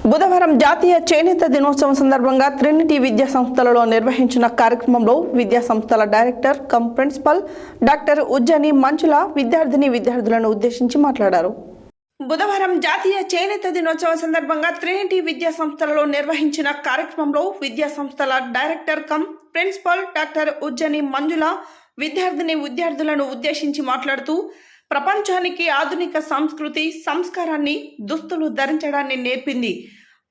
బుధవారం జాతీయ చేనేత దినోత్సవం సందర్భంగా ట్రినిటీ విద్యా సంస్థలలో నిర్వహించిన కార్యక్రమంలో విద్యా సంస్థల director come principal doctor Ujjini మంజుల విద్యార్థులను ఉద్దేశించి మాట్లాడారు. బుధవారం జాతీయ చేనేత దినోత్సవం సందర్భంగా ట్రినిటీ విద్యా సంస్థలలో నిర్వహించిన కార్యక్రమంలో విద్యా సంస్థల director come principal doctor Ujjini మంజుల విద్యార్థులను ఉద్దేశించి మాట్లాడుతూ ప్రపంచానికి ఆధునిక సంస్కృతి సంస్కారాన్ని దుస్తులు ధరించడాన్ని నేర్పింది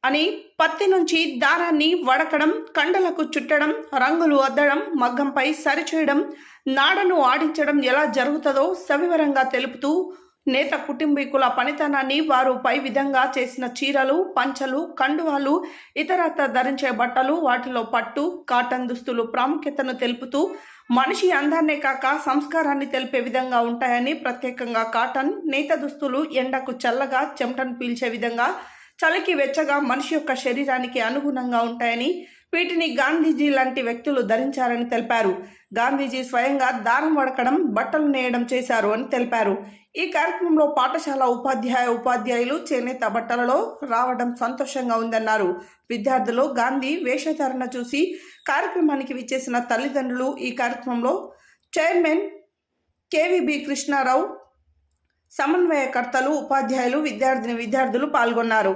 అని, పత్తి నుంచి దారాన్ని వడకడం, కండలకు చుట్టడం, రంగులు అద్దడం, మగ్గంపై సరిచేయడం, నాడను ఆడించడం ఎలా జరుగుతుందో సవివరంగా తెలుపుతూ నేత కుటుంబీకుల పనితనాన్ని, వారు పై విధంగా చేసిన చీరలు, పంచలు, కండువాలు, ఇతరత్ర ధరించే బట్టలు, వాటిలో పట్టు, కాటన్ దుస్తులు ప్రాముఖ్యతను తెలుపుతూ మనిషి అందాన్నే కాక సంస్కారాన్ని తెలిపే విధంగా ఉంటాయని, ప్రత్యేకంగా కాటన్ నేత దుస్తులు ఎండకు చల్లగా చెమటను పీల్చే విధంగా, చలికి వెచ్చగా మనిషి యొక్క శరీరానికి అనుగుణంగా ఉంటాయని, వీటిని గాంధీజీ లాంటి వ్యక్తులు ధరించారని తెలిపారు. గాంధీజీ స్వయంగా దారం వడకడం, బట్టలు నేయడం చేశారు అని తెలిపారు. ఈ కార్యక్రమంలో పాఠశాల ఉపాధ్యాయులు చేనేత బట్టలలో రావడం సంతోషంగా ఉందన్నారు. విద్యార్థులు గాంధీ వేషధారణ చూసి కార్యక్రమానికి విచ్చేసిన తల్లిదండ్రులు, ఈ కార్యక్రమంలో చైర్మన్ కేవీబీ కృష్ణారావు, సమన్వయకర్తలు, ఉపాధ్యాయులు, విద్యార్థులు పాల్గొన్నారు.